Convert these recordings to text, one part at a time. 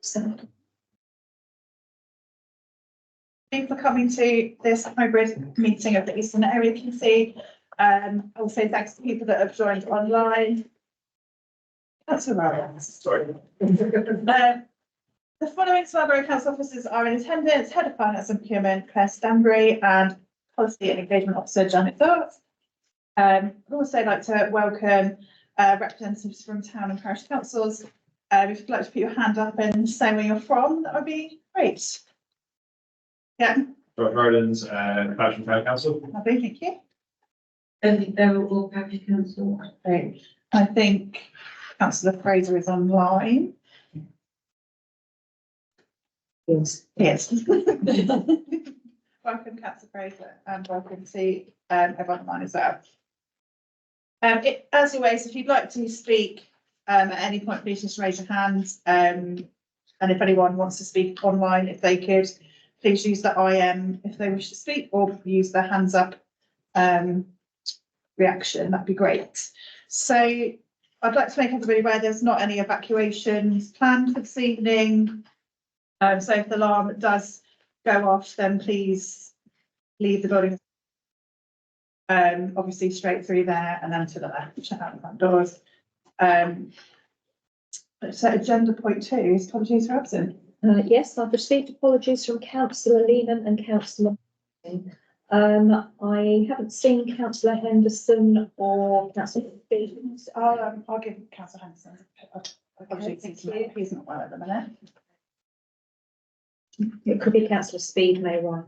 Thank you for coming to this hybrid meeting of the Eastern Area Committee. Also thanks to people that have joined online. That's all right. Sorry. The following Scarborough Council officers are in attendance: Head of Finance and Procurement, Claire Stanbury, and Policy and Engagement Officer, Janet Dart. I'd also like to welcome representatives from town and parish councils. If you'd like to put your hand up and say where you're from, that would be great. Yeah. Rowlands, Parish and Town Council. Lovely, thank you. And they were all parish council. Great. I think Councillor Fraser is online. Yes. Yes. Welcome, Councillor Fraser, and welcome to everyone online as well. As always, if you'd like to speak at any point, please just raise your hand. And if anyone wants to speak online, if they could, please use the IM if they wish to speak, or use the hands up reaction. That'd be great. So I'd like to make everybody aware there's not any evacuations planned for this evening. So if the alarm does go off, then please leave the building. Obviously straight through there and then to the left, shut out the front doors. So agenda point 2 is apologies for absent. Yes, I've received apologies from Councillor Lehman and Councillor. I haven't seen Councillor Henderson or Councillor Stevens. I'll give Councillor Henderson apologies. Thank you. He's not well at the minute. It could be Councillor Speed may run.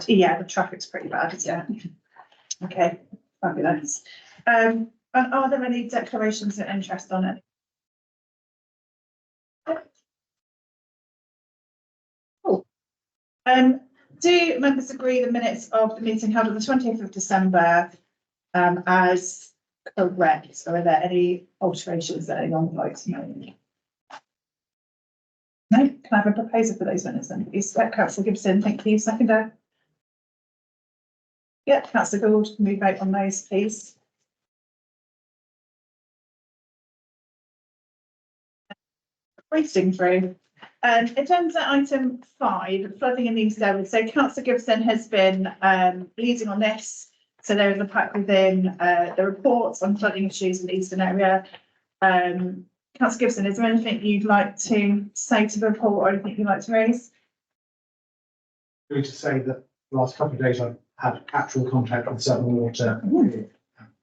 Yeah, the traffic's pretty bad, isn't it? Okay, fabulous. And are there any declarations of interest on it? Cool. Do members agree the minutes of the meeting held on the 20th of December as correct? Or are there any alterations that anyone would like to make? No? Can I have a proposal for those minutes then? Please, Councillor Gibson, thank you. Seconder. Yeah, Councillor Gould, can we vote on those, please? Racing through. Agenda item 5, flooding in the East Area. So Councillor Gibson has been leading on this. So there is a pack within the reports on flooding issues in the Eastern Area. Councillor Gibson, is there anything you'd like to say to the report or anything you'd like to raise? To say that the last couple of days I've had actual contact with Southern Water, who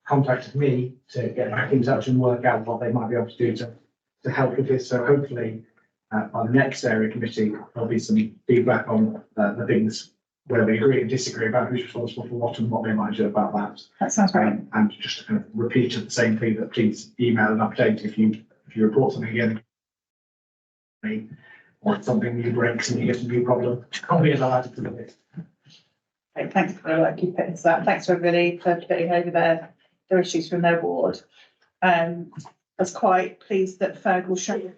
contacted me to get back in touch and work out what they might be able to do to help with this. So hopefully by the next area committee, there'll be some feedback on the things where we agree and disagree about who's responsible for what and what they might do about that. That sounds great. And just to kind of repeat the same thing, that please email an update if you report something again, or if something new breaks and you get a new problem, I'll be allowed to do it. Okay, thanks for the work you put into that. Thanks everybody for putting over their issues from their ward. I was quite pleased that Fergal Show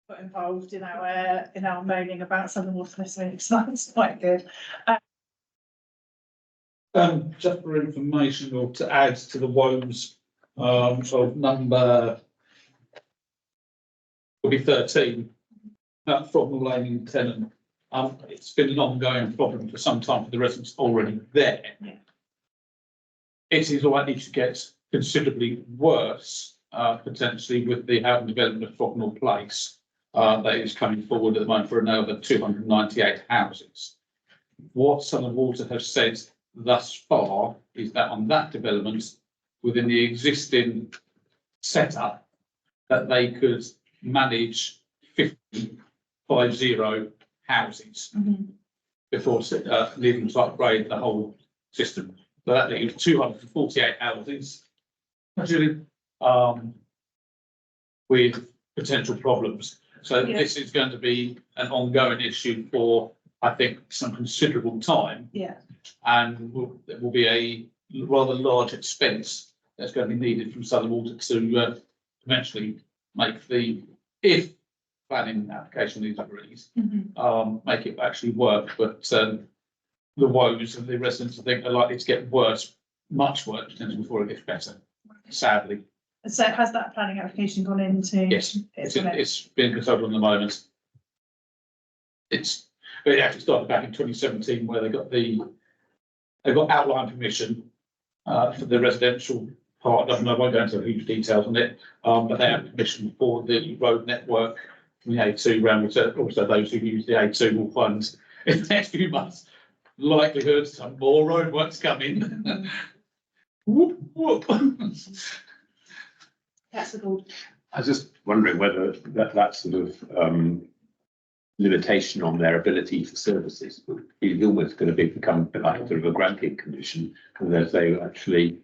got involved in our moaning about Southern Water listening. So that's quite good. Just for information or to add to the woes of number will be 13 from the Lane in Tennant. It's been an ongoing problem for some time for the residents already there. Yeah. It is likely to get considerably worse, potentially with the housing development of Frognall Place that is coming forward at the moment for another 298 houses. What Southern Water have said thus far is that on that development, within the existing setup, that they could manage 50 houses before needing to upgrade the whole system. So that leaves 248 houses, with potential problems. So this is going to be an ongoing issue for, I think, some considerable time. Yeah. And there will be a rather large expense that's going to be needed from Southern Water to eventually make if planning application is agreed, make it actually work. But the woes of the residents, I think, are likely to get worse, much worse, potentially before it gets better, sadly. So has that planning application gone into? Yes, it's been consulted at the moment. it actually started back in 2017 where they got outline permission for the residential part. I won't go into huge details on it, but they have permission for the road network from the A2 round, which also those who use the A2 will find in the next few months likelihood some more roadworks coming. Whoop, whoop. Councillor Gould. I was just wondering whether that sort of limitation on their ability for services is almost going to become a bit like sort of a granting condition, and they say actually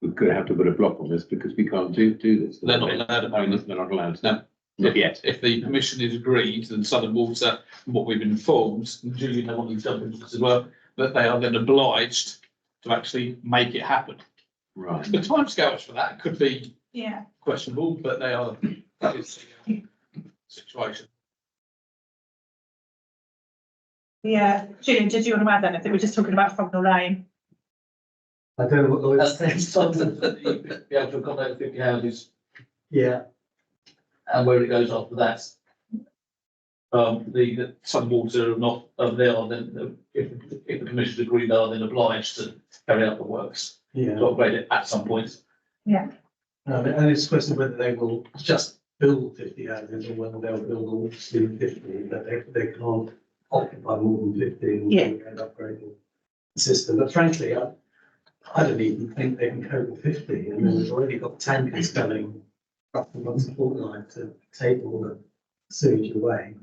we're going to have to put a block on this because we can't do this. They're not allowed at the moment. They're not allowed. No. Not yet. If the permission is agreed, then Southern Water, from what we've been informed, and Julie know what these documents as well, that they are then obliged to actually make it happen. Right. The timescales for that could be Yeah. questionable, but that is the situation. Yeah. Julian, did you want to add anything? We're just talking about Frognall Lane. I don't know what Lloyd's. That's something that you be able to accommodate 50 houses, Yeah, and where it goes after that. The Southern Water are not, they are then, if the commission's agreed, they are then obliged to carry out the works, yeah. to upgrade it at some point. And it's a question of whether they will just build 50 houses or whether they'll build all 50, but they can't occupy more than 50 and Yeah. end upgrading the system. But frankly, I don't even think they can cope with 50. And then we've already got tankers coming roughly once a fortnight to take all the sewage away.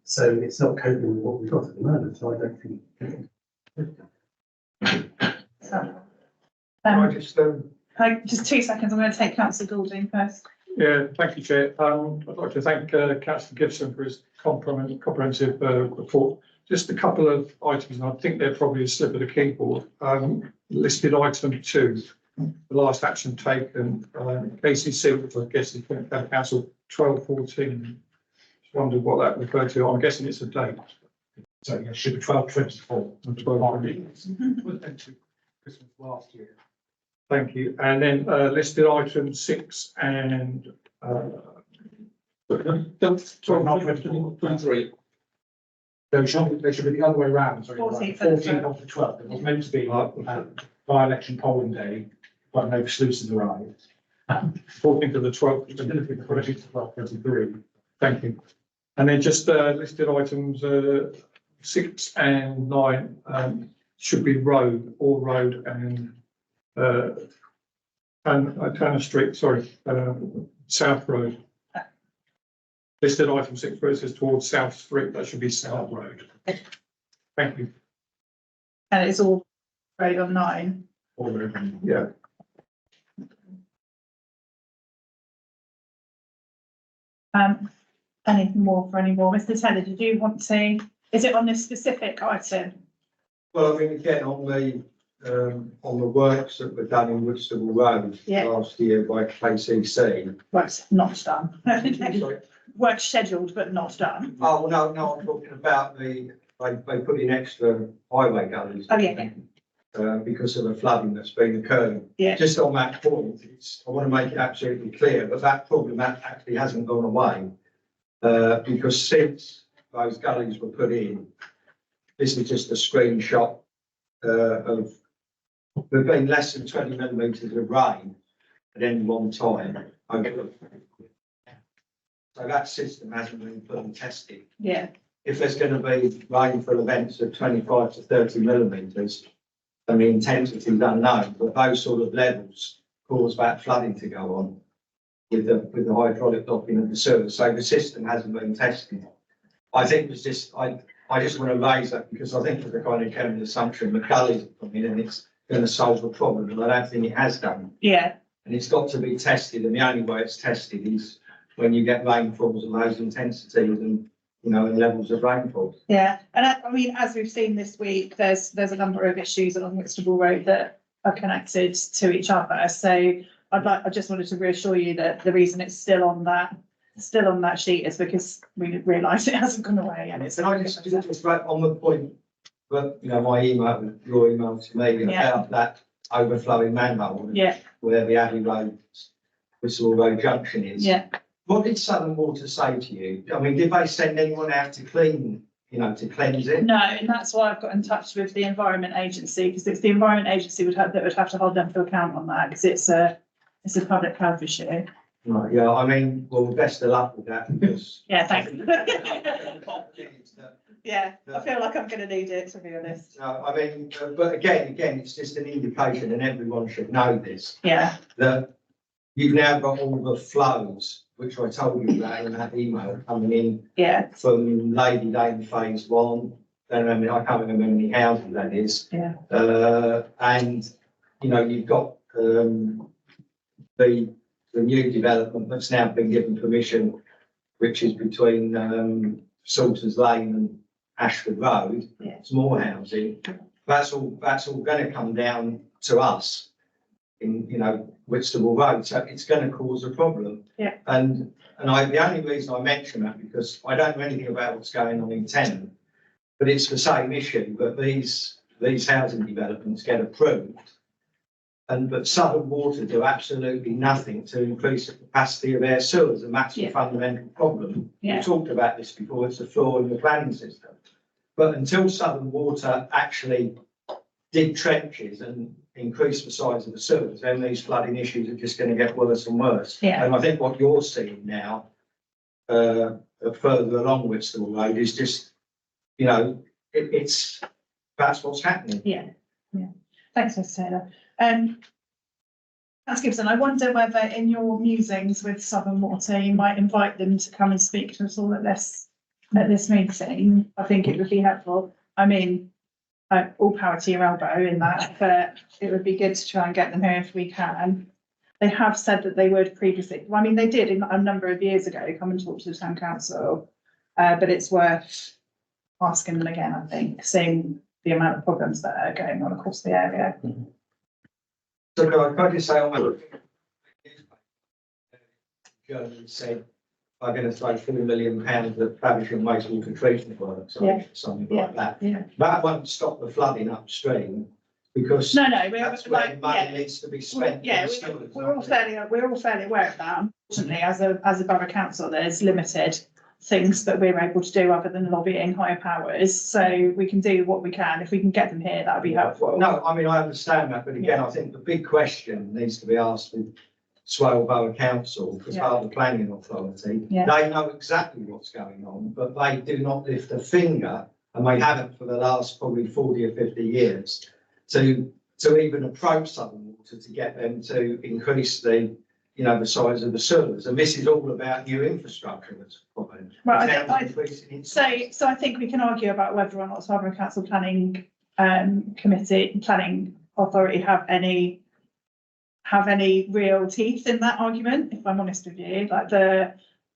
So it's not coping with what we've got at the moment. So I don't think. Just 2 seconds. I'm going to take Councillor Goulding first. Yeah, thank you, Chair. I'd like to thank Councillor Gibson for his comprehensive report. Just a couple of items, and I think they're probably a slip of the keyboard. Listed item 2, the last action taken, KCC, which I guess is Council 1214. Just wondered what that referred to. I'm guessing it's a date. So it should be 1224. 12. Christmas last year. Thank you. And then listed item 6 and 23. They should be the other way around, sorry. 14th. 14th of the 12th. It was meant to be by-election polling day, but no sluices arrived. 14th of the 12th. It's going to be the 14th of 12th. Thank you. And then just listed items 6 and 9 should be road and Tanner Street, sorry, South Road. Listed item 6 where it says towards South Street, that should be South Road. Thank you. And it's all road on 9. Yeah. Anything more for any more? Mr. Taylor, did you want to, is it on this specific item? Well, I mean, again, on the works that were done in Woodstable Road Yeah. last year by KCC. Works not done. Sorry. Work scheduled but not done. Oh, no, I'm talking about they put in extra highway gullies. Oh, yeah. Because of the flooding that's been occurring. Yeah. Just on that point, I want to make it absolutely clear that that problem actually hasn't gone away. Because since those gullies were put in, this is just a screenshot of there've been less than 20 millimetres of rain at any one time. So that system hasn't been fully tested. Yeah. If there's going to be rainfall events of 25 to 30 millimetres, and the intensity is unknown, but those sort of levels cause that flooding to go on with the hydraulic locking of the sewer. So the system hasn't been tested. I think it's just, I just want to raise that because I think there's a kind of common assumption that gullies are coming in and it's going to solve the problem, and I don't think it has done. Yeah. And it's got to be tested, and the only way it's tested is when you get rainfalls of those intensities and, you know, and levels of rainfall. Yeah. And I mean, as we've seen this week, there's a number of issues along Whitstable Road that are connected to each other. So I just wanted to reassure you that the reason it's still on that sheet is because we realise it hasn't gone away and it's. And I just right on the point, but you know, your email to me about that overflowing manhole. Yeah. Where the Abbey Road, Whitstable Road junction is. Yeah. What did Southern Water say to you? I mean, did they send anyone out to clean, to cleanse it? No, and that's why I've got in touch with the Environment Agency, because it's the Environment Agency that would have to hold them to account on that, because it's a public health issue. Right, yeah, I mean, well, best of luck with that because. Yeah, thanks. Yeah, I feel like I'm gonna need it, to be honest. No, I mean, but again, it's just an indication and everyone should know this, Yeah, that you've now got all the flows, which I told you about in that email coming in yeah, from Lady Lane phase one. Then I mean, I can't remember how many houses that is. yeah, And, you've got, the new development that's now been given permission, which is between, Salters Lane and Ashford Road. Yeah. It's more housing. That's all going to come down to us in, Whitstable Road. So it's going to cause a problem. Yeah. And the only reason I mention that, because I don't know anything about what's going on in Tennant, but it's the same issue, but these housing developments get approved. But Southern Water do absolutely nothing to increase the capacity of their sewers, and that's the Yeah. fundamental problem. Yeah. We talked about this before, it's a flaw in the planning system. But until Southern Water actually dig trenches and increase the size of the sewers, then these flooding issues are just going to get worse and worse. Yeah. And I think what you're seeing now, further along Whitstable Road is just, that's what's happening. yeah, yeah. Thanks, Mr Taylor. Councillor Gibson, I wonder whether in your musings with Southern Water, you might invite them to come and speak to us all at this meeting. I think it would be helpful. I mean, all power to your elbow in that, but it would be good to try and get them here if we can. They have said that they would previously, well, I mean, they did a number of years ago come and talk to the town council, but it's worth asking them again, I think, seeing the amount of problems that are going on across the area. So can I just say on my Germany said I'm going to throw £4 million at Faversham wastewater treatment works or Yeah. something like that. Yeah. That won't stop the flooding upstream because No, we're that's where like, money yeah, needs to be spent. yeah, we're all fairly aware of that. Unfortunately, as a borough council, there's limited things that we're able to do other than lobbying higher powers. So we can do what we can. If we can get them here, that would be helpful. No, I mean, I understand that, but again, I think the big question needs to be asked with Swale Borough Council, as part of the planning authority. Yeah. They know exactly what's going on, but they do not lift a finger, and they haven't for the last probably 40 or 50 years, to even approach Southern Water to get them to increase the size of the sewers. And this is all about new infrastructure that's problem. Right, So So I think we can argue about whether or not Scarborough Council Planning Planning Authority have any real teeth in that argument, if I'm honest with you. Like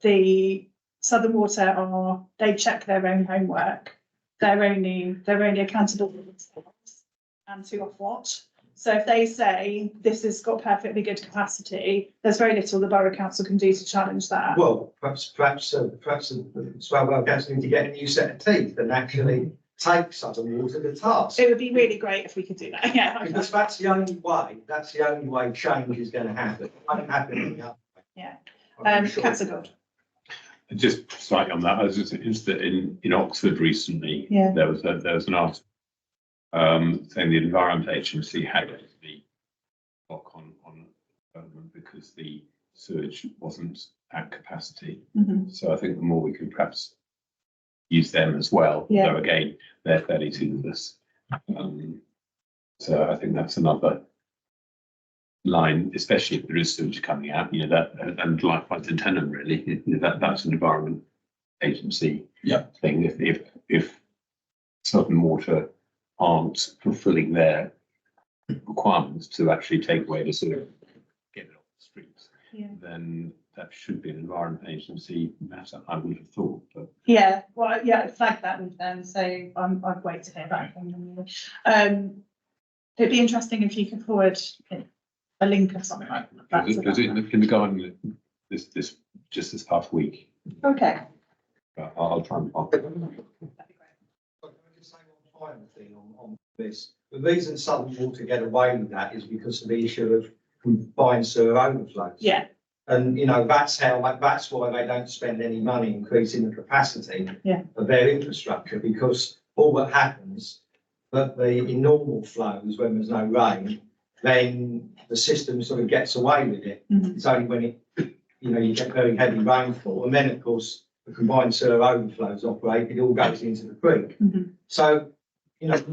the Southern Water they check their own homework. They're only accountable for themselves and to Ofwat. So if they say this has got perfectly good capacity, there's very little the Borough Council can do to challenge that. well, perhaps the Swale Borough Council need to get a new set of teeth and actually take Southern Water to task. It would be really great if we could do that, yeah. Because that's the only way change is going to happen. It won't happen any other way. Yeah. I'm sure. Councillor Gold. Just slightly on that, I was just interested in Oxford recently. Yeah. There was an article saying the Environment Agency had to be block on because the sewage wasn't at capacity. Mhm. So I think the more we can perhaps use them as well. Yeah. Though again, they're fairly toothless. So I think that's another line, especially if there is sewage coming out, that, and likewise in Tennant really, that's an Environment Agency thing. If Southern Water aren't fulfilling their requirements to actually take away the sewage, get it off the streets, then that should be an Environment Agency matter, I would have thought, but. Yeah, well, yeah, flag that with them, so I'd wait to hear back from them. It'd be interesting if you could forward a link or something like that. Because in the garden this past week, Okay. I'll try and. Can I just say one final thing on this? The reason Southern Water get away with that is because of the issue of combined sewer overflows. Yeah. And, that's that's why they don't spend any money increasing the capacity Yeah. of their infrastructure, because all that happens, but in normal flows, when there's no rain, then the system sort of gets away with it. Mhm. It's only when you get very heavy rainfall, and then of course, the combined sewer overflows operate, it all goes into the creek. Mhm. So, you have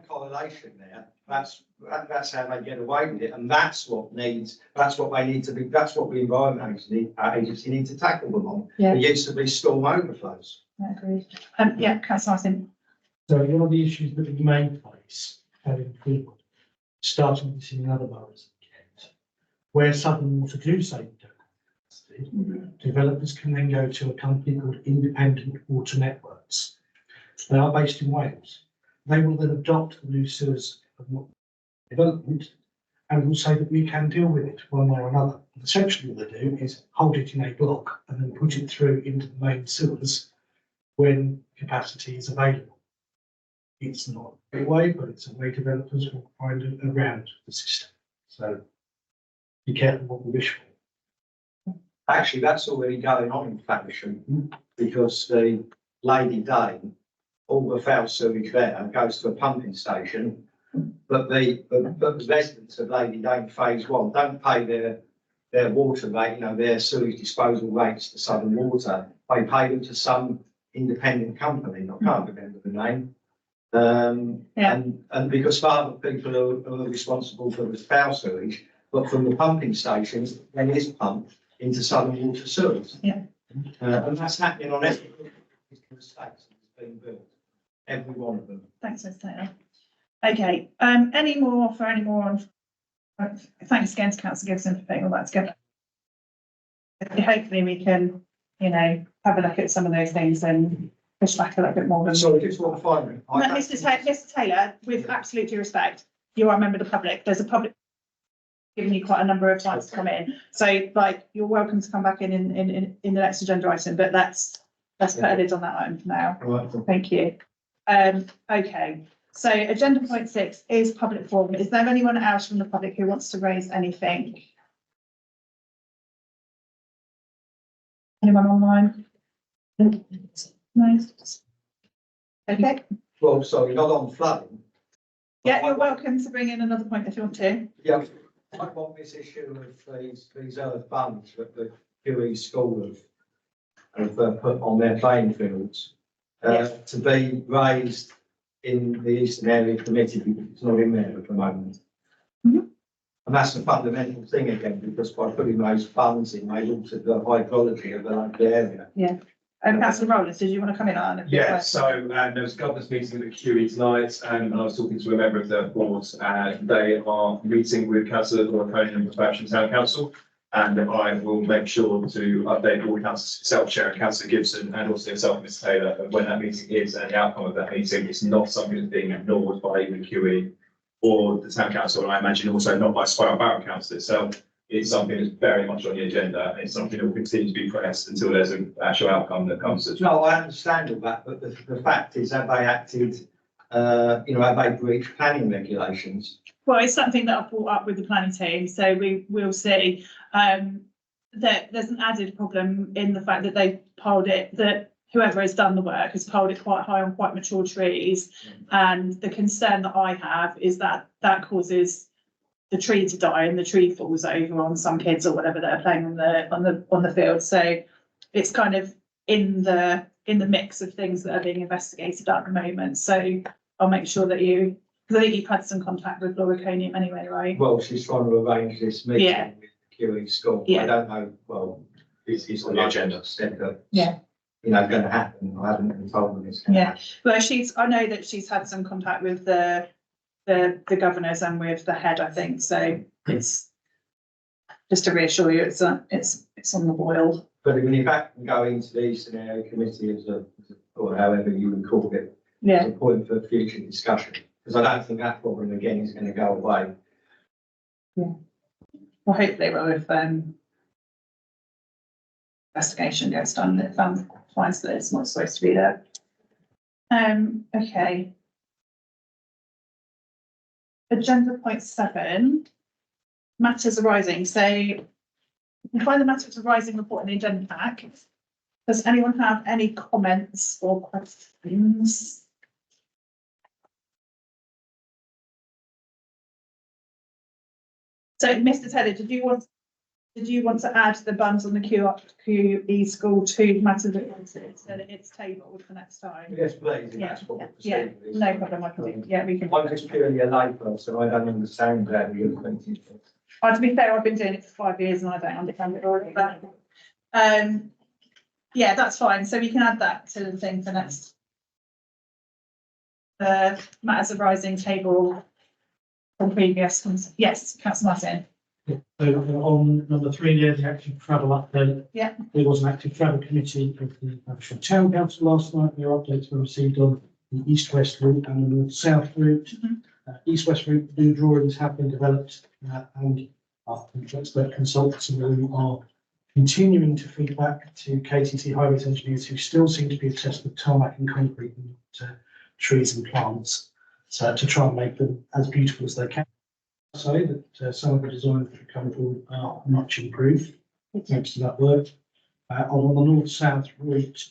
correlation there, that's how they get away with it, and that's what they need to be, that's what the environment agency need to tackle them on. Yeah. There used to be storm overflows. I agree. Yeah, councillor Martin. So one of the issues that we may face going forward, starting with in other boroughs of Kent, where Southern Water do say we don't have capacity, developers can then go to a company called Independent Water Networks. They are based in Wales. They will then adopt the new sewers development and will say that we can deal with it one way or another. Essentially what they do is hold it in a block and then put it through into the main sewers when capacity is available. It's not a way, but it's a way developers will find around the system. So be careful what we wish for. Actually, that's already going on in Faversham, because the Lady Dane, all the foul sewage there goes to a pumping station, but the residents of Lady Dane Phase 1 don't pay their water rate, their sewage disposal rates to Southern Water. They pay them to some independent company, I can't remember the name. And because other people are responsible for the foul sewage, but from the pumping stations, then is pumped into Southern Water sewers. Yeah. And that's happening on every estates that's being built, every one of them. Thanks, Mr. Taylor. Okay, any more on? Thanks again to councillor Gibson for putting all that together. Hopefully we can, have a look at some of those things and push back a little bit more. Sorry, just one final. Mr. Taylor, with absolute due respect, you are a member of the public. There's a public giving you quite a number of times to come in. So you're welcome to come back in the next agenda item, but let's put a lid on that item for now. Right. Thank you. Okay, so agenda point 6 is public forum. Is there anyone else from the public who wants to raise anything? Anyone online? No. Okay, Well, sorry, not on flooding. yeah, you're welcome to bring in another point if you want to. Yeah, I want this issue of these earth funds that the QE school have put on their playing fields to be raised in the Eastern Area Committee, because it's not in there at the moment. Mhm. And that's the fundamental thing again, because by putting those funds in, they alter the hydrology of the local area. Councillor Rowlands, did you want to come in on? Yeah, so there was a governance meeting at QE tonight, and I was talking to a member of the board, and they are meeting with Councillor Laura Conan and the Faversham Town Council. And I will make sure to update all councillors, yourself, Chair, and Councillor Gibson, and also yourself, Mr. Taylor, of when that meeting is and the outcome of that meeting. It's not something that's being ignored by even QE or the Town Council, and I imagine also not by Spiral Borough Council itself. It's something that's very much on the agenda, and it's something that will continue to be pressed until there's an actual outcome that comes to. No, I understand all that, but the fact is, have they acted, have they breached planning regulations? Well, it's something that I've brought up with the planning team, so we will see. That there's an added problem in the fact that they piled it, that whoever has done the work has piled it quite high on quite mature trees. And the concern that I have is that that causes the tree to die and the tree falls over on some kids or whatever that are playing on the field. So it's kind of in the mix of things that are being investigated at the moment. So I'll make sure that because I think you've had some contact with Laura Conium anyway, right? Well, she's trying to arrange this meeting Yeah. with the QE school. Yeah. I don't know, well, it's on the agenda. Said that, Yeah. going to happen. I haven't been told when it's going to Yeah. happen. Well, I know that she's had some contact with the governors and with the head, I think. So it's just to reassure you, it's on the boil. But in fact, can go into the Eastern Area Committee or however you would call it, Yeah. as a point for future discussion. Because I don't think that problem again is going to go away. Well, hopefully we'll if investigation gets done, that finds that it's not supposed to be there. Okay. Agenda point 7, matters arising. So you find the matters arising report in the agenda pack. Does anyone have any comments or questions? So, Mr. Taylor, did you want to add the buns on the QE school to matters at once, so that it's tabled for next time? Yes, please, if Yeah, that's what the yeah, procedure is. no problem, I can do, yeah, we can. I'm just purely a layperson, I don't understand that. To be fair, I've been doing it for 5 years and I don't understand it all, but, yeah, that's fine, so we can add that to the thing for next. Matters arising table from previous, yes, councillor Martin. So on number 3 there, the active travel update. Yeah. There was an active travel committee of the Haversham Town Council last night. Their updates were received on the east-west route and the north-south route. East-west route, new drawings have been developed and our expert consultants in the room are continuing to feed back to KTC highways engineers who still seem to be obsessed with tarmac and concrete and trees and plants. So to try and make them as beautiful as they can. Say that some of the designs that have come forward are much improved thanks to that work. On the north-south route,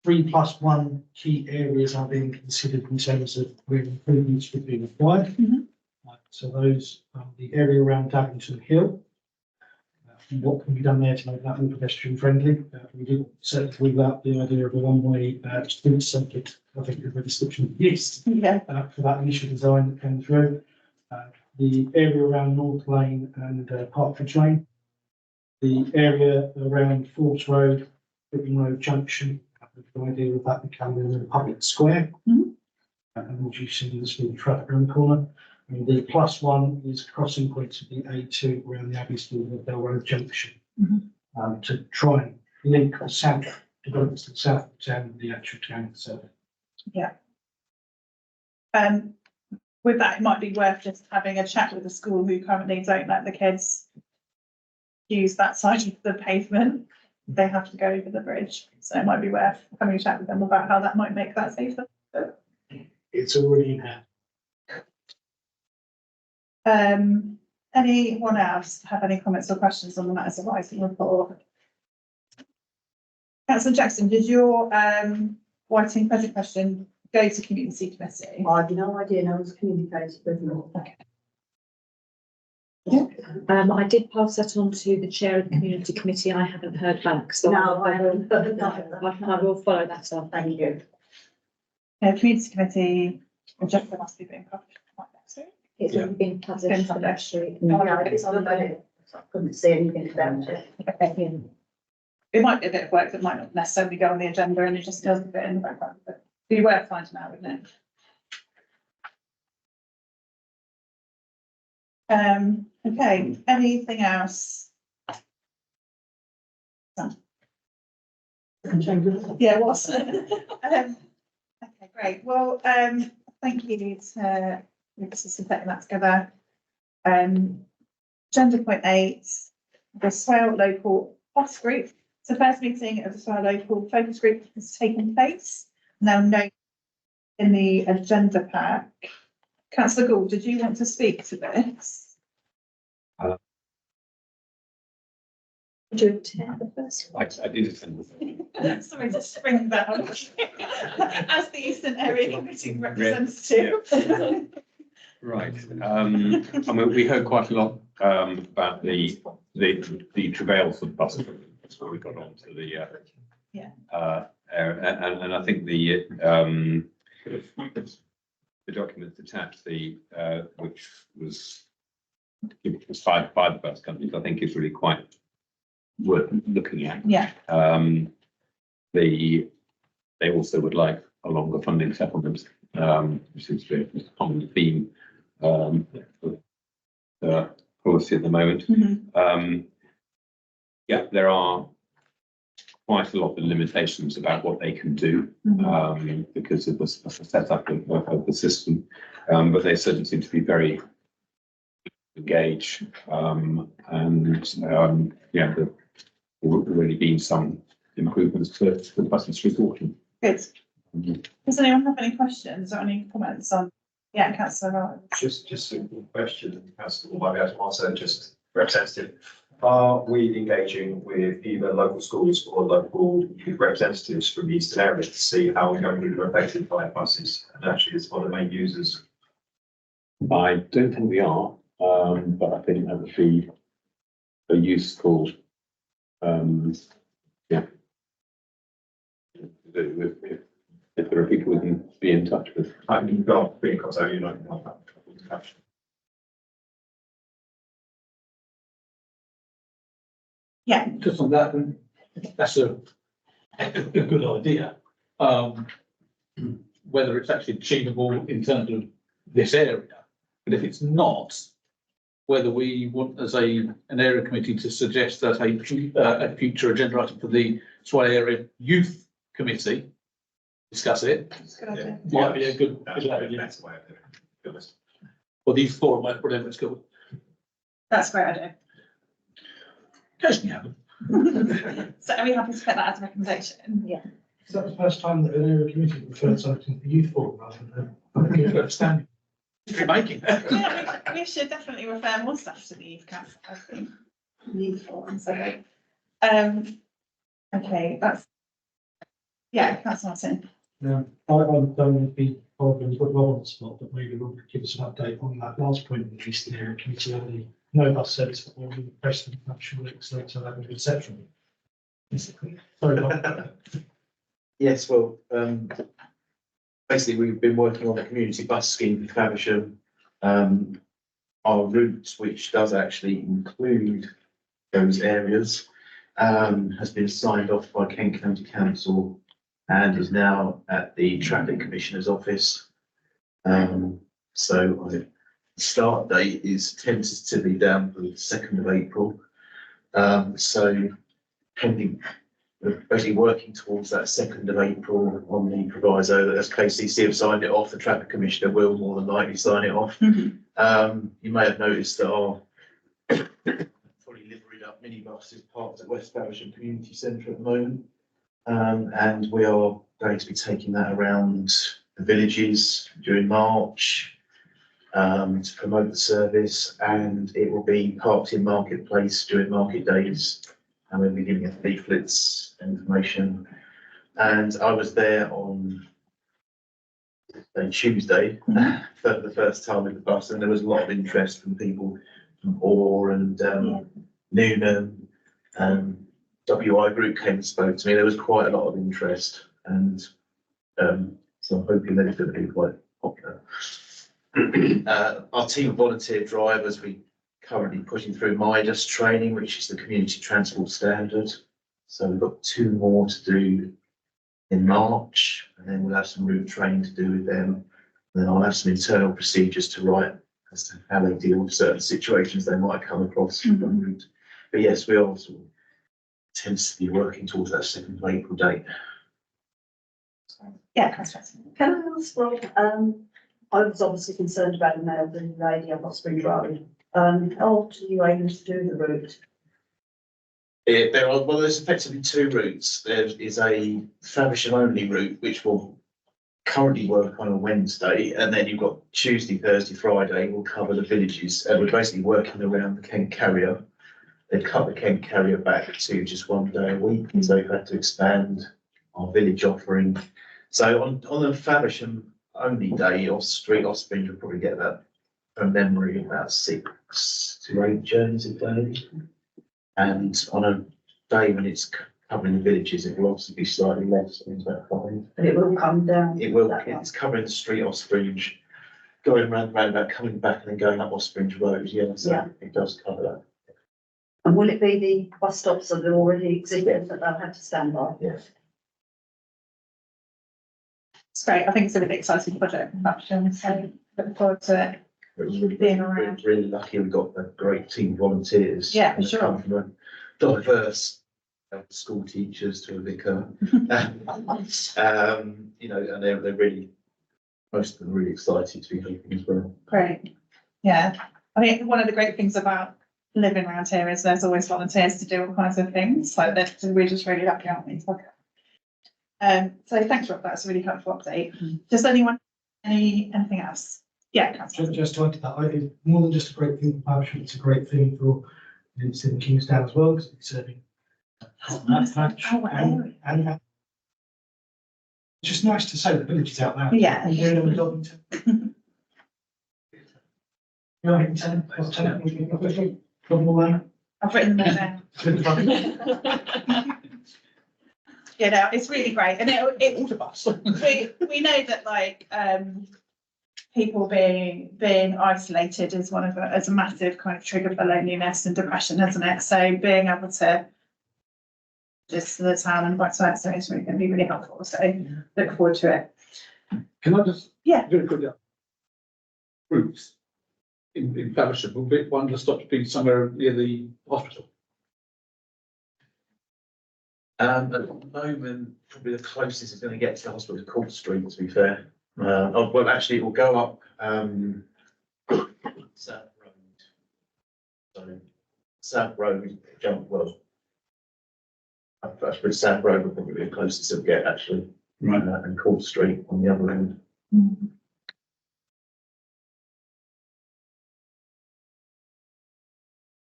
3+1 key areas are being considered in terms of where improvements would be required. So those are the area around Davington Hill. And what can be done there to make that more pedestrian friendly? We did certainly rule out the idea of a one-way street circuit. I think is the description used for that initial design that came through. The area around North Lane and Partridge Lane, the area around Forbes Road, Whitman Road Junction, the idea of that becoming a public square and reducing the speed of traffic around the corner. And the +1 is crossing points of the A2 around the Abbey School and Bell Road Junction to try and link the south developments to the south of the town with the actual town itself. Yeah. With that, it might be worth just having a chat with the school who currently don't let the kids use that side of the pavement. They have to go over the bridge. So it might be worth having a chat with them about how that might make that safer. It's already in hand. Anyone else have any comments or questions on the matters arising report? Councillor Jackson, did your Whiting present question go to community committee? I had no idea, no one's communicated with me. Okay. I did pass that on to the chair of the community committee. I haven't heard back, so No, I haven't. I will follow that up. Thank you. Community committee agenda must be being published next week. It's already been published for next week. No, it's on the budget. I couldn't see anything about it. Okay. It might be a bit of work that might not necessarily go on the agenda and it just does a bit in the background, but it'd be worth finding out, wouldn't it? Okay, anything else? Yeah, what's okay, great. Well, thank you to Lucas for putting that together. Agenda point 8, the Swale Local Focus Group. So first meeting of the Swale Local Focus Group has taken place. Now note in the agenda pack. Councillor Gould, did you want to speak to this? Would you attend the first one? I did attend. Sorry, just bring that on. As the Eastern Area Committee representative. Right. I mean, we heard quite a lot about the travails of the bus before we got on to the area, and I think the documents attached, which was filed by the bus companies, I think is really quite worth looking at. Yeah. They also would like a longer funding settlement, which seems to be a common theme of the policy at the moment. Yeah, there are quite a lot of limitations about what they can do because of the setup of the system, but they certainly seem to be very engaged, and yeah, there have already been some improvements to the buses reporting. Good. Does anyone have any questions or any comments on? Yeah, Councillor Ryan. Just a simple question, Councillor, might be able to answer, just representative. Are we engaging with either local schools or local youth representatives from the eastern areas to see how we're going to be affected by buses? And actually, it's one of the main users. I don't think we are, but I think that would be a useful, yeah. If there are people we can be in touch with. I can go be in contact with you, like. Yeah, Just on that, that's a good idea. Whether it's actually achievable in terms of this area, but if it's not, whether we want as an area committee to suggest that a future agenda item for the Swale Area Youth Committee discuss it, that's a good idea. might be a good That's idea. better way of doing it, to be honest. Or these four, whatever it's called. That's a great idea. Occasionally happen. So are we happy to put that as a recommendation? Yeah. Is that the first time that an area committee referred something to the youth forum rather than? Understanding. Making. Yeah, we should definitely refer more stuff to the youth council, I think. Youth forum, so. Okay, that's. Yeah, that's Martin. I don't be probably put Rob on the spot, but maybe Rob could give us an update on that last point in the Eastern Area Committee on the no bus service for all the Preston, Hampshire, Lincoln, so that would be exceptional. Basically. Sorry, Rob. Yes, well, basically, we've been working on the community bus scheme for Faversham. Our route, which does actually include those areas, has been signed off by Kent County Council and is now at the Traffic Commissioner's office. So the start date is tentatively down for the 2nd of April. So pending, we're basically working towards that 2nd of April on the proviso that as KCC have signed it off, the Traffic Commissioner will more than likely sign it off. You may have noticed that our fully liveried up minibus is parked at West Faversham Community Centre at the moment. And we are going to be taking that around the villages during March to promote the service, and it will be parked in Marketplace during market days. And we'll be giving out leaflets and information. And I was there on Tuesday for the first time with the bus, and there was a lot of interest from people from Orr and Newnham and WI Group came and spoke to me. There was quite a lot of interest, and so I'm hoping that it's going to be quite popular. Our team of volunteer drivers, we currently pushing through MIDAS training, which is the community transport standard. So we've got 2 more to do in March, and then we'll have some route training to do with them. And then I'll have some internal procedures to write as to how they deal with certain situations they might come across on route. But yes, we are sort of tends to be working towards that 2nd of April date. Yeah, that's right. Can I ask, Rob, I was obviously concerned about the elderly lady up Oxford Road. How often are you able to do the route? There's effectively 2 routes. There is a Faversham only route, which will currently work on a Wednesday, and then you've got Tuesday, Thursday, Friday, will cover the villages. And we're basically working around the Kent Carrier. They've cut the Kent Carrier back to just 1 day a week, so we've had to expand our village offering. So on the Faversham only day, off Street Ospringe will probably get about, from memory, about 6 to 8 journeys a day. And on a day when it's covering the villages, it will obviously be slightly less, I think it's about 5. And it will come down. It will, it's covering the Street Ospringe, going round the roundabout, coming back and then going up Ospringe Road, so it does cover that. And will it be the bus stops that are already existing that they'll have to stand by? Yes. It's great. I think it's a really exciting project, Faversham, so look forward to it. It was really, Being around. really lucky we got a great team of volunteers. Yeah, for that sure. come from a diverse school teachers to a vicar. And they're really, most of them are really excited to be helping as well. Great. Yeah, I think one of the great things about living around here is there's always volunteers to do all kinds of things. So we're just really lucky, aren't we? So thanks, Rob. That's a really helpful update. Does anyone anything else? Yeah, Councillor. Just to add to that, it's more than just a great thing for Faversham, it's a great thing for it's in Kingsdown as well, because it's serving. That patch Our area. and it's just nice to say the village is out there. Yeah. And doing it with Dobbington. You're hitting 10, what's 10, problem man. I've written them down. You know, it's really great, and we know that like people being isolated is is a massive kind of trigger for loneliness and depression, isn't it? So being able to just the town and vice versa is really going to be really helpful. So look forward to it. Can I just? Yeah. Very quickly. Routes in Faversham, will be one to stop being somewhere near the hospital. At the moment, probably the closest is going to get to the hospital is Court Street, to be fair. Well, actually, it will go up, South Road. So, South Road, jump, well. I suppose South Road will probably be the closest it'll get, actually. Right. And Court Street on the other end.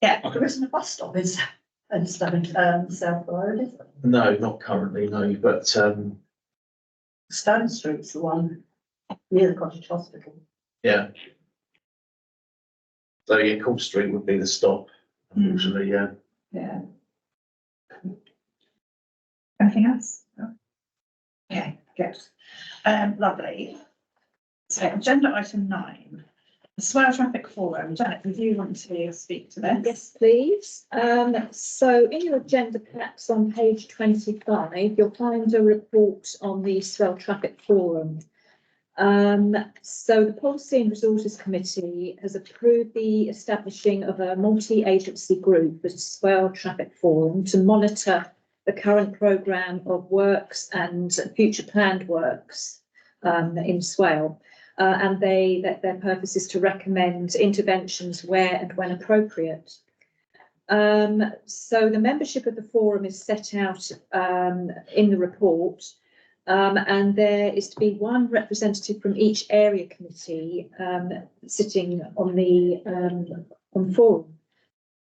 Yeah. There isn't a bus stop in South Road, is there? No, not currently, no, but, Stone Street's the one near the Cottage Hospital. yeah. So, yeah, Court Street would be the stop, unfortunately, yeah. Yeah. Anything else? No? Okay, good. Lovely. So agenda item 9, the Swale Traffic Forum. Janet, would you want to speak to this? Yes, please. So in your agenda packs on page 25, you'll find a report on the Swale Traffic Forum. So the Policy and Resources Committee has approved the establishing of a multi-agency group, the Swale Traffic Forum, to monitor the current programme of works and future planned works in Swale. And their purpose is to recommend interventions where and when appropriate. So the membership of the forum is set out in the report, and there is to be one representative from each area committee sitting on the forum.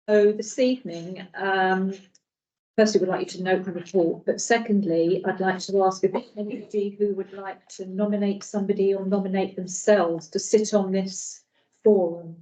So this evening, firstly, we'd like you to note the report, but secondly, I'd like to ask if anybody who would like to nominate somebody or nominate themselves to sit on this forum.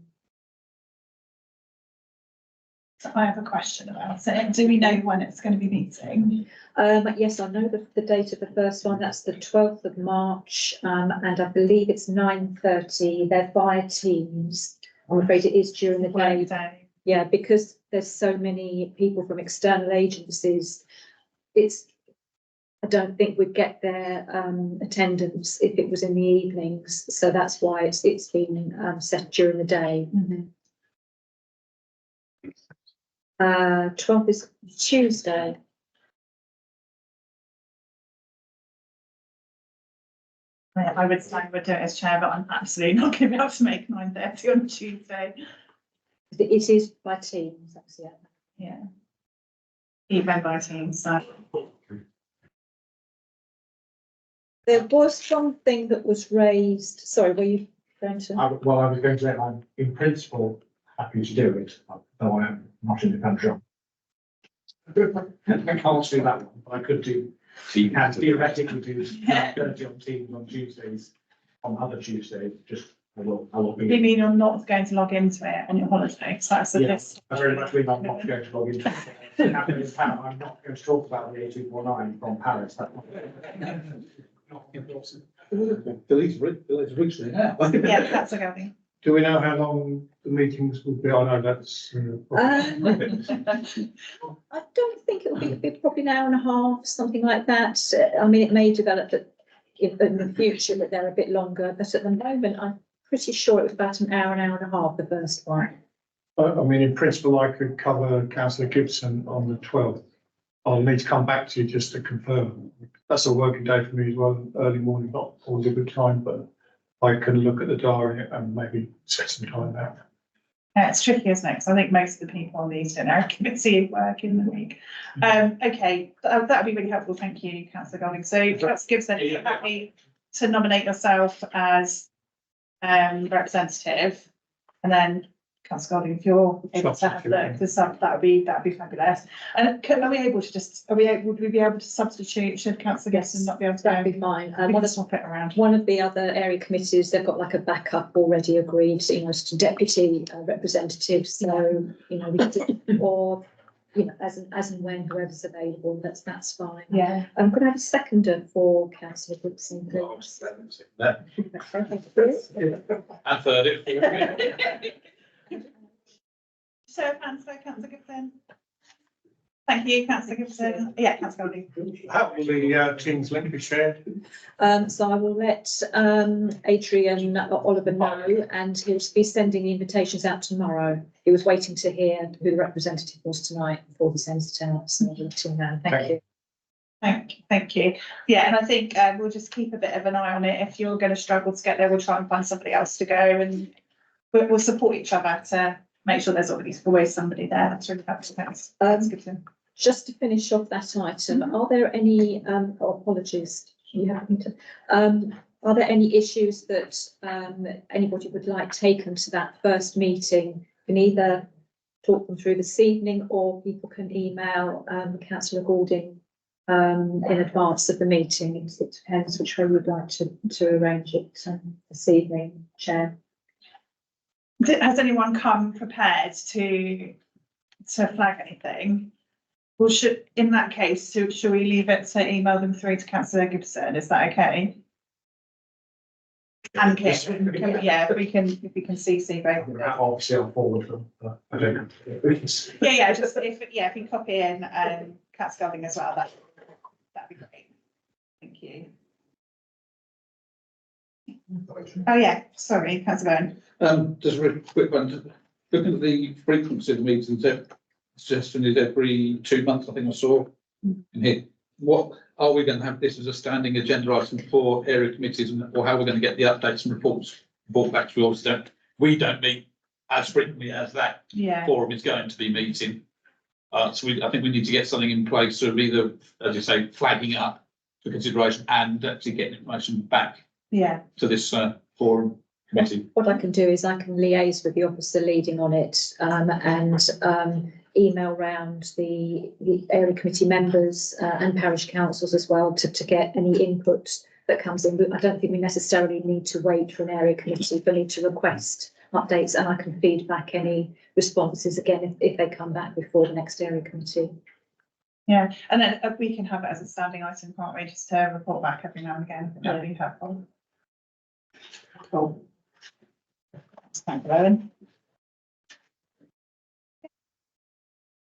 So I have a question about it. Do we know when it's going to be meeting? Yes, I know the date of the first one. That's the 12th of March, and I believe it's 9:30. They're via Teams. I'm afraid it is during the day. Yeah, because there's so many people from external agencies, I don't think we'd get their attendance if it was in the evenings. So that's why it's been set during the day. 12th is Tuesday. I would say I would do it as chair, but I'm absolutely not going to be able to make 9:30 on Tuesday. It is by Teams, that's it. Yeah. Even by Teams, so. There was something that was raised. Sorry, were you going to? I was going to say, I'm in principle happy to do it, though I am not in the country. I can't do that one, but I could do, and theoretically do 30 on Teams on Tuesdays, on other Tuesdays, just, I will be. You mean you're not going to log into it on your holiday? So that's the Yeah, this. I very much mean I'm not going to log into it. I'm not going to talk about the A249 from Paris. Delete originally now. Yeah, that's a good thing. Do we know how long the meetings will be? I know that's. I don't think it will be probably an hour and a half, something like that. I mean, it may develop that in the future that they're a bit longer, but at the moment, I'm pretty sure it was about an hour and a half, the first one. I mean, in principle, I could cover councillor Gibson on the 12th. I'll need to come back to you just to confirm. That's a working day for me as well, early morning, not always a good time, but I can look at the diary and maybe set some time out. It's tricky, isn't it? Because I think most of the people on the Eastern Area Committee work in the week. Okay, that would be really helpful. Thank you, Councillor Golding. So, Councillor Gibson, are you happy to nominate yourself as representative? And then Councillor Golding, if you're able to have a look, there's some, that'd be fabulous. And would we be able to substitute, should Councillor Gibson not be able to go? That'd be fine. We One can of, swap it around. one of the other area committees, they've got like a backup already agreed, you know, to deputy representatives. So, you know, we could, or, you know, as and when whoever's available, that's fine. Yeah. Could I have a seconder for councillor Gibson, please? And third, it. Show of hands for Councillor Gibson. Thank you, Councillor Gibson. Yeah, Councillor Golding. How will the Teams link be shared? So I will let Adrian Oliver know, and he'll be sending the invitations out tomorrow. He was waiting to hear who the representative was tonight before he sends it out, so I'll let him know. Thank you. Thank you. Yeah, and I think we'll just keep a bit of an eye on it. If you're going to struggle to get there, we'll try and find somebody else to go, and we'll support each other to make sure there's always somebody there. That's really helpful. Thanks. That's good. Just to finish off that item, are there any, apologies, you haven't, are there any issues that anybody would like taken to that first meeting? You can either talk them through this evening, or people can email Councillor Golding in advance of the meeting. It depends which way you'd like to arrange it this evening, Chair. Has anyone come prepared to flag anything? Well, in that case, should we leave it to email them through to Councillor Gibson? Is that okay? And Kit, yeah, if we can CC both. Obviously, I'll forward them, but I don't know. Yeah, just if you copy in Councillor Golding as well, that'd be great. Thank you. Oh yeah, sorry, Councillor Bowen. Just a really quick one. Looking at the frequency of the meetings, suggestion is every 2 months, I think I saw in here. What are we going to have this as a standing agenda item for area committees, or how we're going to get the updates and reports brought back? We don't meet as frequently as that forum is going to be meeting. So I think we need to get something in place of either, as you say, flagging up for consideration and actually getting information back to this forum committee. What I can do is I can liaise with the officer leading on it and email round the area committee members and parish councils as well to get any input that comes in. But I don't think we necessarily need to wait for an area committee for me to request updates, and I can feed back any responses again if they come back before the next area committee. Yeah, and then we can have it as a standing item, can't we, just to report back every now and again. That'd be helpful. Cool. Thank you, Owen.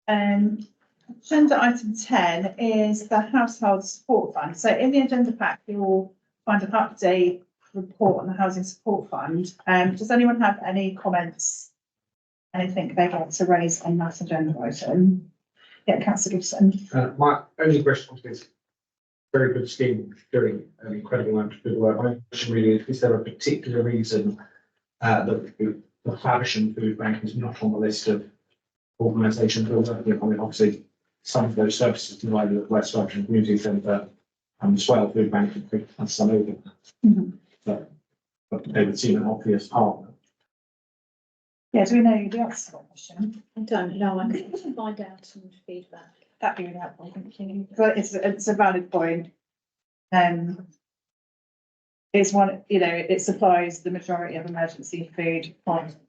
Agenda item 10 is the household support fund. So in the agenda pack, you'll find an update report on the housing support fund. Does anyone have any comments? Anything they'd like to raise on that agenda item? Yeah, Councillor Gibson. My only question is, very good scheme, doing an incredible amount of good work. My question really is there a particular reason that the Faversham Food Bank is not on the list of organisations? I mean, obviously, some of those services provided at West Faversham Community Centre and Swell Food Bank and some over. But they would seem an obvious partner. Yeah, do we know the answer to that question? I don't know. I can find out some feedback. That'd be really helpful, thank you. But it's a valid point. It's one, you know, it supplies the majority of emergency food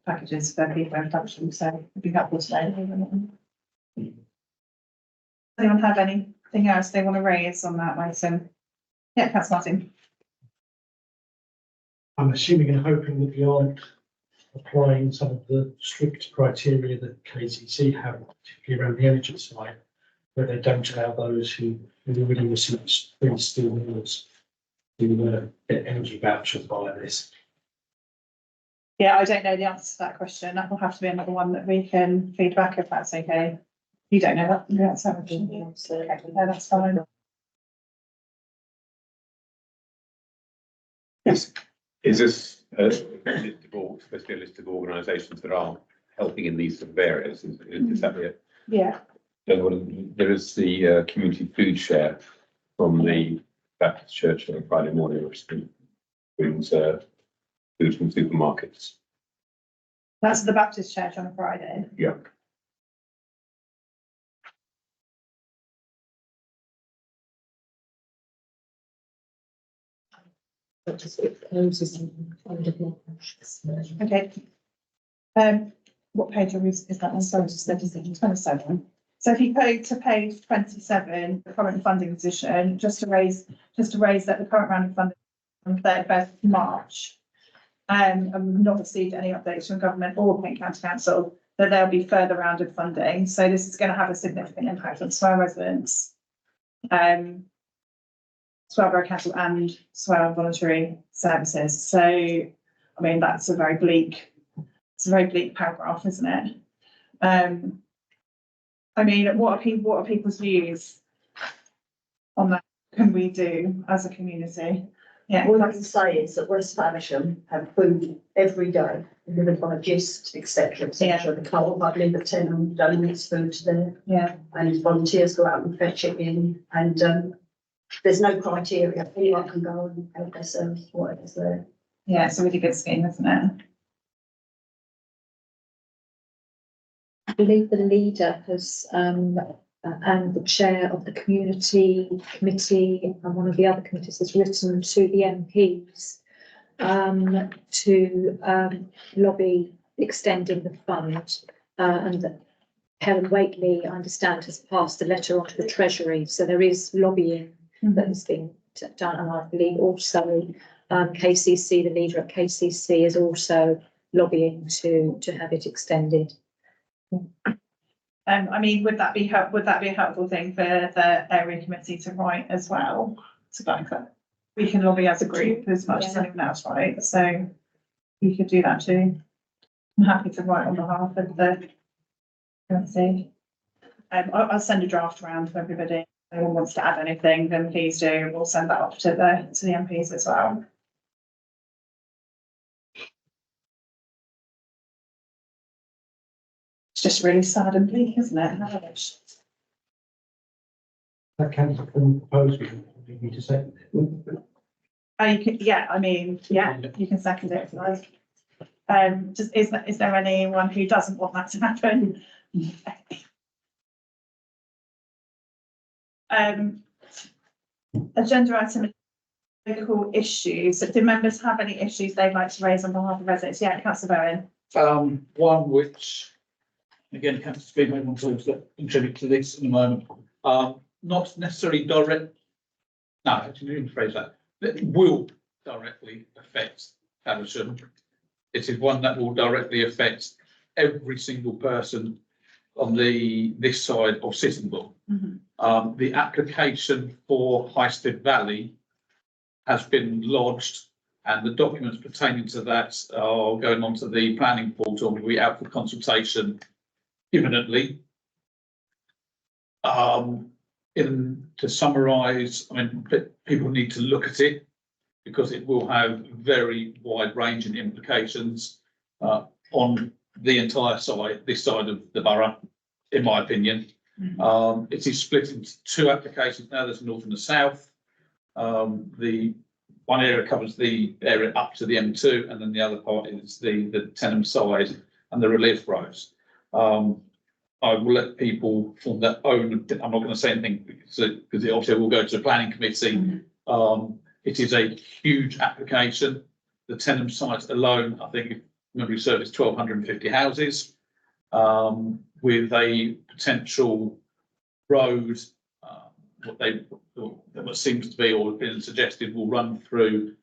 packages for people in Faversham, so it'd be helpful to know. Anyone have anything else they want to raise on that item? Yeah, Councillor Martin. I'm assuming and hoping that you aren't applying some of the strict criteria that KCC have, particularly around the energy side, where they don't allow those who already receive free steel meals to get energy vouchers via this. Yeah, I don't know the answer to that question. That will have to be another one that we can feed back if that's okay. You don't know that? That's okay, no, that's fine. Is this a list of organisations that are helping in these sort of areas? Is that it? Yeah. There is the community food share from the Baptist Church on Friday morning, which brings food from supermarkets. That's the Baptist church on a Friday. Yeah. Okay. What page are we, is that on? Sorry, just 27. So if you go to page 27, the current funding position, just to raise that the current round of funding on 31st of March. And we've not received any updates from government or Kent County Council that there'll be further round of funding. So this is going to have a significant impact on Swale residents. Swale Borough Council and Swale Voluntary Services. So, I mean, that's a very bleak paragraph, isn't it? I mean, what are people's views on that? Can we do as a community? Yeah. All I can say is that West Faversham have food every day, delivered by Gist, etc., etc. The co-op, I believe, the tenant donates food to there. Yeah. And volunteers go out and fetch it in, and there's no criteria. Anyone can go and help themselves, whatever's there. Yeah, it's a really good scheme, isn't it? I believe the leader has, and the chair of the community committee and one of the other committees has written to the MPs to lobby extending the fund, and that Helen Whately, I understand, has passed a letter on to the Treasury, so there is lobbying that has been done, and I believe also KCC, the leader at KCC, is also lobbying to have it extended. I mean, would that be a helpful thing for the area committee to write as well? To back up, we can lobby as a group as much as anyone else, right? So you could do that too. I'm happy to write on behalf of the committee. I'll send a draft around to everybody. If anyone wants to add anything, then please do. We'll send that off to the MPs as well. It's just really sad and bleak, isn't it? That council can propose, we need to second it. You can, yeah, I mean, yeah, you can second it if you like. Just, is there anyone who doesn't want that to happen? Agenda item, local issues. Do members have any issues they'd like to raise on behalf of residents? Yeah, Councillor Bowen. One which, again, Councillor Speed may want to contribute to this in a moment. Not necessarily direct, no, actually, let me rephrase that. That will directly affect Faversham. It is one that will directly affect every single person on this side of Sittingbourne. The application for Highstead Valley has been lodged, and the documents pertaining to that are going onto the planning portal and will be out for consultation imminently. To summarise, I mean, people need to look at it because it will have very wide-ranging implications on the entire side, this side of the borough, in my opinion. It is split into two applications now. There's north and the south. The one area covers the area up to the M2, and then the other part is the Tenham side and the relief roads. I will let people form their own. I'm not going to say anything because it obviously will go to the planning committee. It is a huge application. The Tenham site alone, I think, if memory serves, 1,250 houses, with a potential road. What seems to be or been suggested will run through,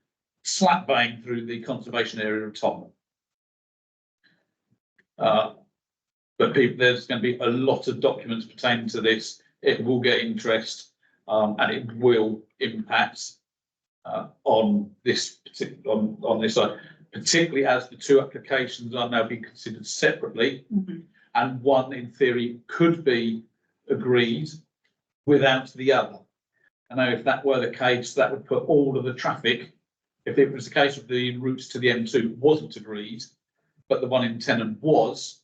slap bang through the conservation area of Tom. But there's going to be a lot of documents pertaining to this. It will get interest, and it will impact on this on this side, particularly as the two applications are now being considered separately, and one in theory could be agreed without the other. I know if that were the case, that would put all of the traffic. If it was the case of the routes to the M2 wasn't agreed, but the one in Tenham was,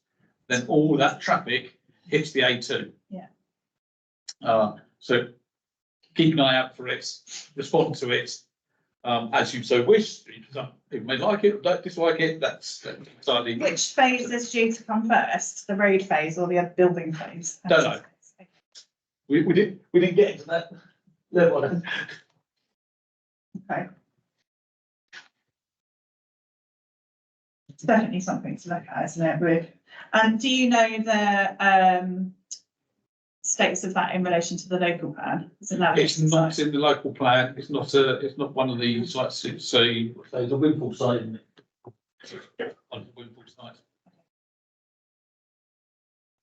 then all that traffic hits the A2. Yeah. So keep an eye out for it, respond to it, as you so wish. Some people may like it, don't dislike it, that's entirely. Which phase is due to come first, the road phase or the other building phase? Don't know. We didn't get into that level. Okay. It's definitely something to look at, isn't it, Ruth? And do you know the status of that in relation to the local plan? Is it now- It's not in the local plan, it's not one of the sites, it's a. So it's a windfall site, isn't it? On the windfall site.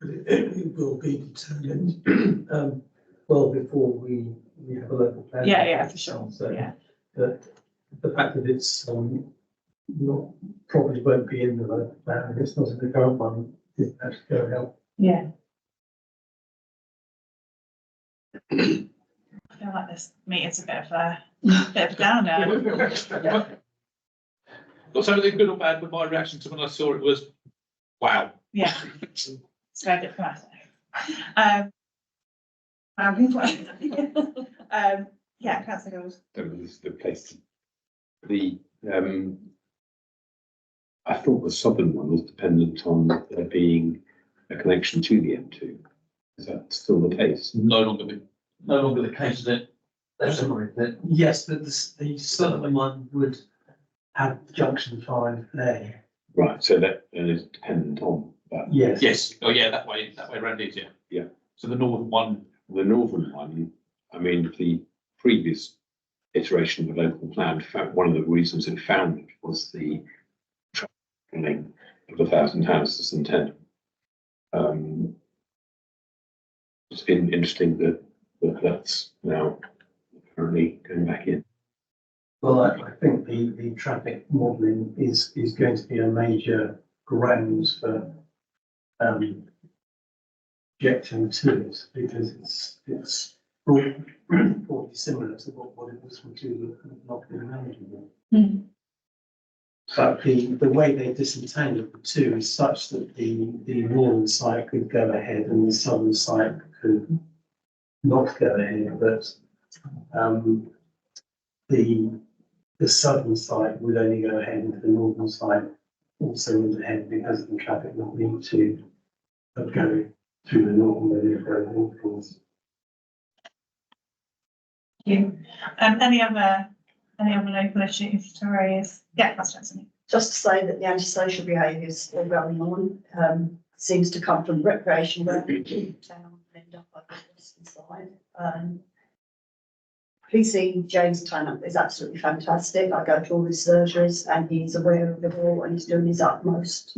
It will be determined, well before we have a local plan. Yeah, for sure, So, yeah. the fact that it's, not, probably won't be in the local plan, it's not in the current one, is actually going to help. Yeah. I feel like this meeting's a bit of a downer. Not something good or bad, but my reaction to when I saw it was, wow. Yeah, it's very diplomatic. Yeah, councillor Gold. This is the place. I thought the southern one was dependent on there being a connection to the M2. Is that still the case? No longer the case, is it? They're separated, isn't it? Yes, but the southern one would have junction 5 there. Right, so that is dependent on that. Yes. Yes, oh yeah, that way around it, yeah. Yeah. So the northern one, The northern one, I mean, the previous iteration of the local plan, one of the reasons it found it was the trafficking of 1,000 houses in Tendon. It's been interesting that that's now currently going back in. Well, I think the traffic modelling is going to be a major grounds for objecting to it, because it's broadly similar to what it was for not being manageable. But the way they disentangled the two is such that the northern site could go ahead and the southern site could not go ahead, but the southern side would only go ahead and the northern side also went ahead because of the traffic not need to go through the northern area for vehicles. Thank you. Any other local issues to raise? Yeah, that's Johnson. Just to say that the antisocial behaviour is still going on, seems to come from recreation where we town and end up on the western side. PC James Tanner is absolutely fantastic. I go to all his surgeries and he's aware of it all and he's doing his utmost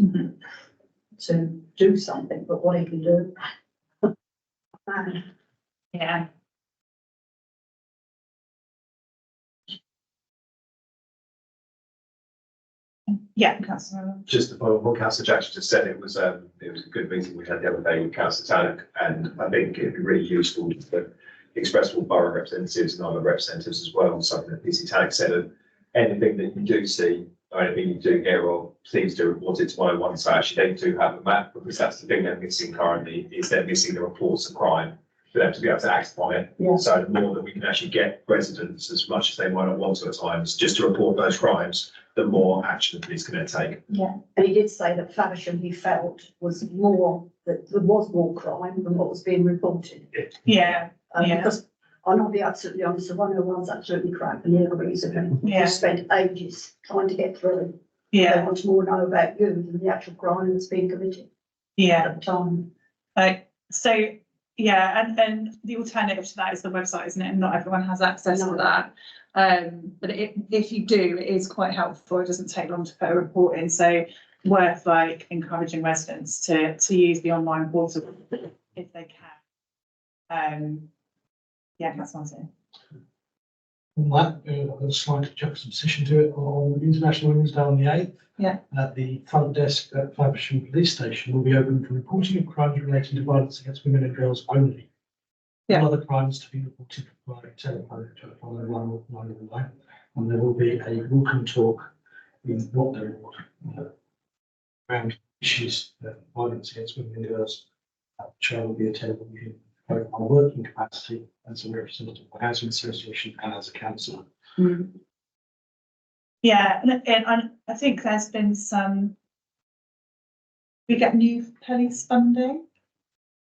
to do something, but what he can do. Yeah. Yeah, councillor. Just to follow what Councillor Jackson just said, it was a good meeting we had the other day with Councillor Tannock, and I think it'd be really useful to express all borough representatives and other representatives as well, something that PC Tannock said, of anything that you do see or anything you do hear of, please do report it to my one, so actually they do have a map, because that's the thing they're missing currently, is they're missing the reports of crime for them to be able to act upon it. Yeah. So the more that we can actually get residents, as much as they might not want to at times, just to report those crimes, the more action the police can then take. Yeah, and he did say that Faversham, he felt, was more, that there was more crime than what was being reported. Yeah, yeah. Because I'm not be absolutely honest, the 101's absolutely crap and the other reason, Yeah. we spent ages trying to get through. They Yeah, want to more know about you than the actual crime that's being committed yeah. at the time. So, yeah, and the alternative to that is the website, isn't it? And not everyone has access to No. that. But if you do, it is quite helpful. It doesn't take long to put a report in. So worth like encouraging residents to use the online portal if they can. Yeah, that's one thing. On that, I've got a slight juxtaposition to it on International Women's Day on the 8th. Yeah. At the front desk at Faversham Police Station will be open for reporting of crimes relating to violence against women and girls only. Yeah. All other crimes to be reported by telephone to 111, and there will be a welcome talk in what they want around issues of violence against women and girls, which I will be attending in both my working capacity as a representative of the Housing Association and as a councillor. Yeah, and I think there's been some. We get new police funding.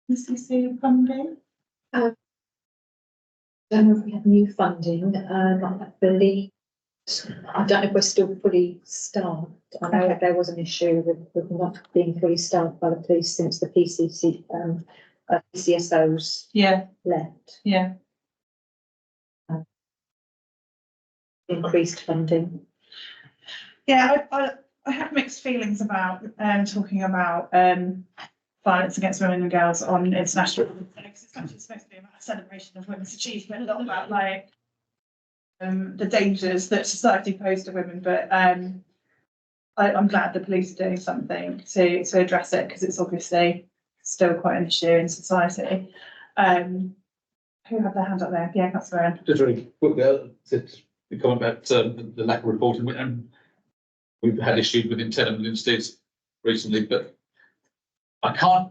PCC funding. Don't know if we have new funding, I believe, I don't know if we're still fully staffed. I know Okay. there was an issue with not being fully staffed by the police since the PCC, CSOs Yeah, left, yeah. increased funding. Yeah, I have mixed feelings about talking about violence against women and girls on international. Because it's actually supposed to be about a celebration of women's achievement, not about like the dangers that society poses to women. But I'm glad the police are doing something to address it because it's obviously still quite an issue in society. Who had their hand up there? Yeah, that's Aaron. Just very quickly, the comment about the lack of reporting, and we've had issues with Tenement instead recently, but I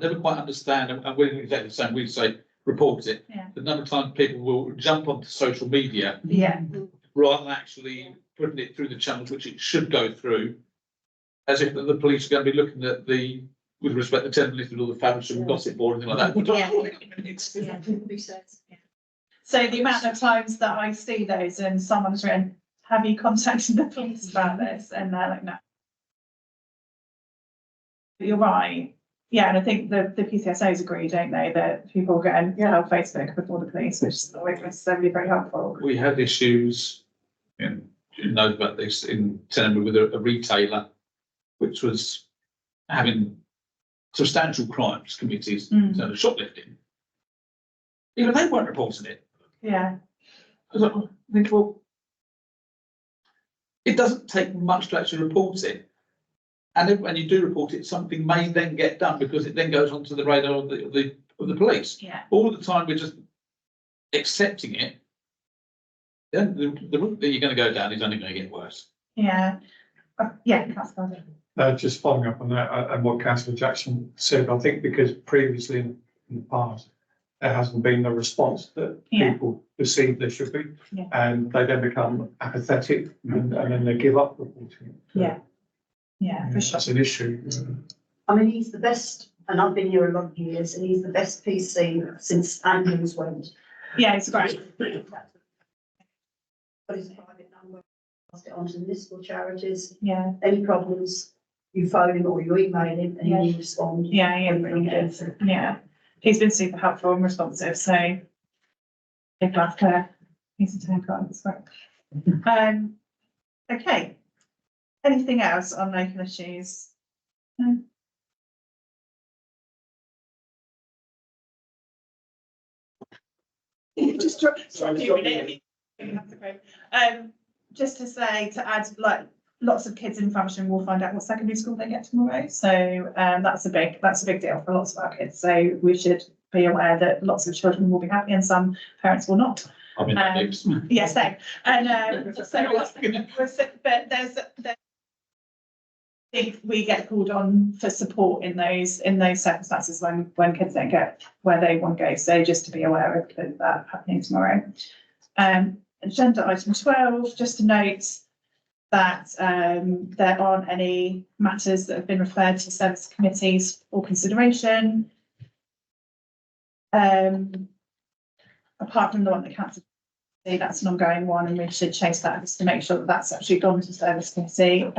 never quite understand, and we're exactly the same, we say report it. Yeah. The number of times people will jump onto social media Yeah, rather than actually putting it through the channels which it should go through, as if the police are going to be looking at with respect to Tenement or the Faversham gossip board or anything like that. so the amount of times that I see those and someone's written, have you contacted the police about this? And they're like, no. But you're right. Yeah, and I think the PCSOs agree, don't they, that people get on Facebook before the police, which is always necessarily very helpful. We had issues, and you know about this in Tenement with a retailer, which was having substantial crimes committed in terms of shoplifting. Even they weren't reporting it. Yeah, I was like, I think, well, it doesn't take much to actually report it. And then when you do report it, something may then get done because it then goes onto the radar of the police. yeah, All the time we're just accepting it, then the route that you're going to go down is only going to get worse. yeah. Yeah, that's fine. Just following up on that and what Councillor Jackson said, I think because previously in the past, there hasn't been the response that Yeah. people perceive there should be. Yeah. And they then become apathetic and then they give up reporting it. Yeah. Yeah, for sure. That's an issue. I mean, he's the best, and I've been here a lot of years, and he's the best PC since Andrews went. Yeah, it's great. Got his private number, passed it on to municipal charities. Yeah, Any problems, you phone him or you email him and he will respond. yeah, yeah, really good. Yeah, he's been super helpful and responsive, so big laugh there. He's a take on, it's great. Okay. Anything else on local issues? No? Just drop you in it. Just to say, to add, like, lots of kids in Faversham will find out what secondary school they get tomorrow. So that's a big deal for lots of our kids. So we should be aware that lots of children will be happy and some parents will not. I mean, that is. Yes, same. And but there's I think we get called on for support in those circumstances when kids don't get where they want to go. So just to be aware of that happening tomorrow. Agenda item 12, just to note that there aren't any matters that have been referred to service committees for consideration. Apart from the one that council, that's an ongoing one, and we should chase that just to make sure that that's actually gone to service committee.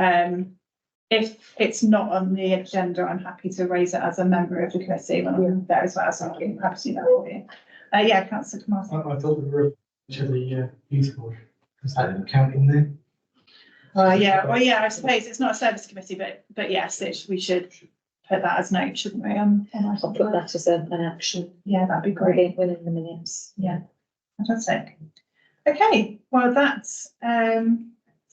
If it's not on the agenda, I'm happy to raise it as a member of the committee when I'm there as well, so I'm happy to do that for you. Yeah, councillor Martin. I thought we were to the youth board, because that didn't count in there. Yeah, well, yeah, I suppose it's not a service committee, but yes, we should put that as note, shouldn't we? I'll put that as an action Yeah, that'd be great. within the minutes. Yeah, fantastic. Okay, well, that's,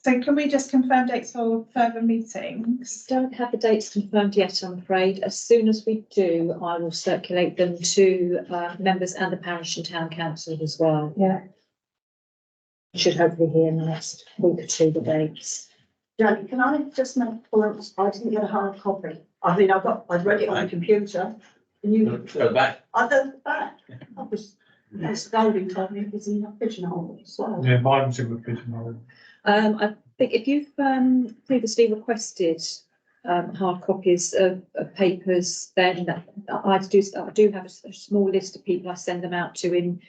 so can we just confirm dates for further meetings? Don't have the dates confirmed yet, I'm afraid. As soon as we do, I will circulate them to members and the parish and town council as well. Yeah. Should hopefully hear in the next week or two the dates. Jackie, can I just make a point? I didn't get a hard copy. I mean, I've read it on the computer. And you, Go back. I don't back. That's Golding told me it's in a pigeonhole as well. Yeah, mine was in the pigeonhole. I think if you've previously requested hard copies of papers, then I do have a small list of people I send them out to in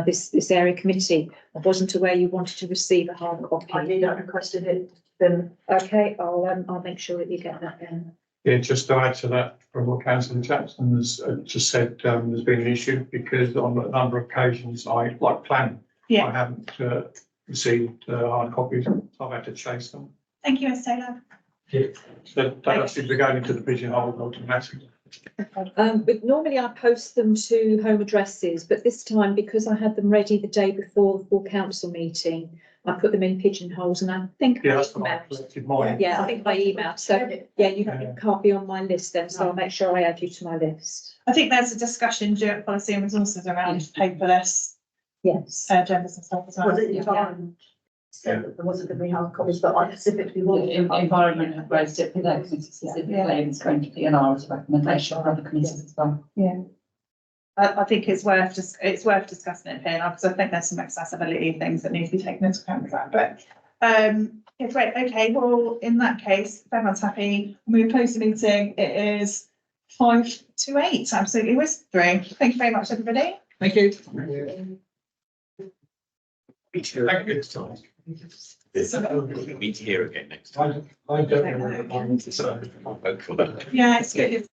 this area committee. I wasn't aware you wanted to receive a hard I copy. did, I requested it, then Okay, I'll make sure that you get that then. Yeah, just to add to that, from what Councillor Jackson has just said, there's been an issue because on a number of occasions, I Yeah. haven't received hard copies. I've had to chase them. Thank you, Ms Taylor. So that seems to be going into the pigeonhole automatically. But normally I post them to home addresses, but this time, because I had them ready the day before the full council meeting, I put them in pigeonholes, and I think Yeah, I that's what I emailed. collected mine. Yeah, I think I emailed, so yeah, you can't be on my list then, so I'll make sure I add you to my list. I think there's a discussion due at policy and resources around paperless Yes. agendas and stuff as well. was it the environment? Said that there wasn't going to be hard copies, but I specifically wanted. Environment have raised it with that specifically, and it's going to be an R's recommendation for other committees as well. Yeah. I think it's worth discussing it here, because I think there's some accessibility things that need to be taken into account with that, but, yeah, great, okay, well, in that case, if everyone's happy, we close the meeting, it is 5:08, absolutely whispering. Thank you very much, everybody. Thank you. Thank you. Meet here again next time. I don't know. I'll vote for that. Yeah, it's good.